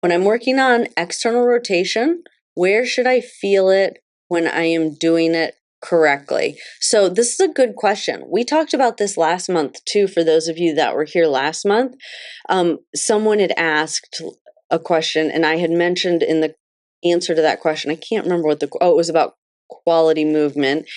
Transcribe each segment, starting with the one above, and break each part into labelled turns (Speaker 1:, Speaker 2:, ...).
Speaker 1: when I'm working on external rotation, where should I feel it when I am doing it correctly? So this is a good question. We talked about this last month too, for those of you that were here last month. Someone had asked a question and I had mentioned in the answer to that question, I can't remember what it was about quality movement.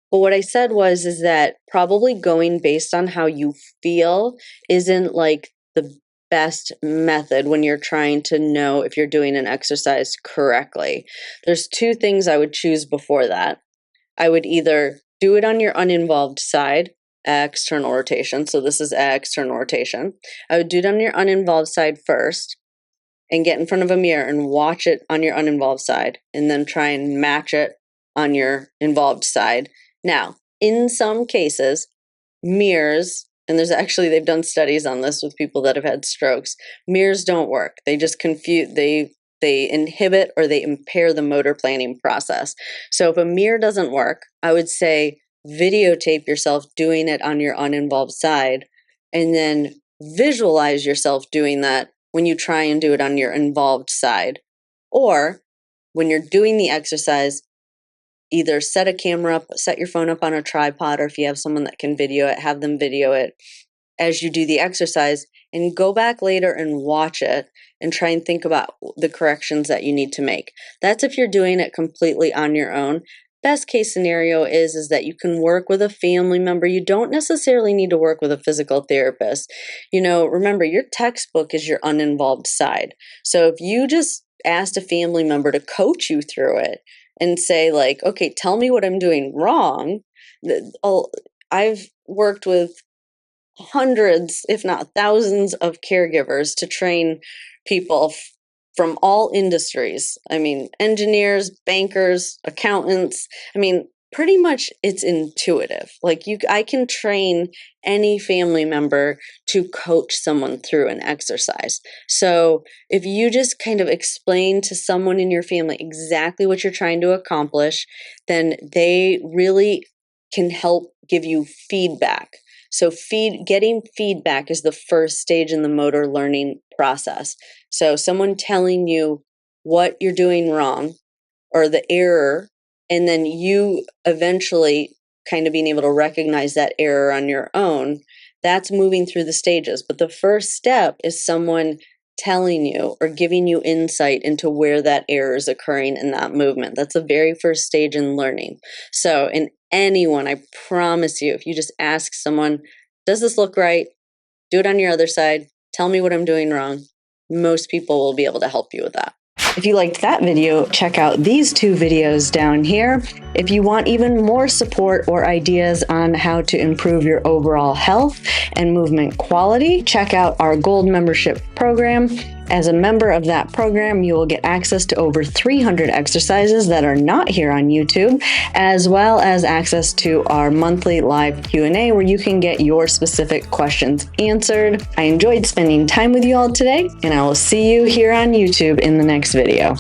Speaker 1: But what I said is that probably going based on how you feel isn't like the best method when you're trying to know if you're doing an exercise correctly. There's two things I would choose before that. I would either do it on your uninvolved side, external rotation. So this is external rotation. I would do it on your uninvolved side first and get in front of a mirror and watch it on your uninvolved side and then try and match it on your involved side. Now, in some cases, mirrors, and they've done studies on this with people that have had strokes, mirrors don't work. They just they inhibit or they impair the motor planning process. So if a mirror doesn't work, I would say videotape yourself doing it on your uninvolved side and then visualize yourself doing that when you try and do it on your involved side. Or when you're doing the exercise, either set a camera up, set your phone up on a tripod, or if you have someone that can video it, have them video it as you do the exercise, and go back later and watch it and try and think about the corrections that you need to make. That's if you're doing it completely on your own. Best case scenario is that you can work with a family member. You don't necessarily need to work with a physical therapist. Remember, your textbook is your uninvolved side. So if you just asked a family member to coach you through it and say like, okay, tell me what I'm doing wrong. I've worked with hundreds, if not thousands of caregivers to train people from all industries. I mean, engineers, bankers, accountants. I mean, pretty much it's intuitive. Like I can train any family member to coach someone through an exercise. So if you just kind of explain to someone in your family exactly what you're trying to accomplish, then they really can help give you feedback. So getting feedback is the first stage in the motor learning process. So someone telling you what you're doing wrong or the error, and then you eventually kind of being able to recognize that error on your own, that's moving through the stages. But the first step is someone telling you or giving you insight into where that error is occurring in that movement. That's the very first stage in learning. So anyone, I promise you, if you just ask someone, does this look right? Do it on your other side. Tell me what I'm doing wrong. Most people will be able to help you with that. If you liked that video, check out these two videos down here. If you want even more support or ideas on how to improve your overall health and movement quality, check out our Gold membership program. As a member of that program, you will get access to over 300 exercises that are not here on YouTube, as well as access to our monthly live Q&A where you can get your specific questions answered. I enjoyed spending time with you all today, and I will see you here on YouTube in the next video.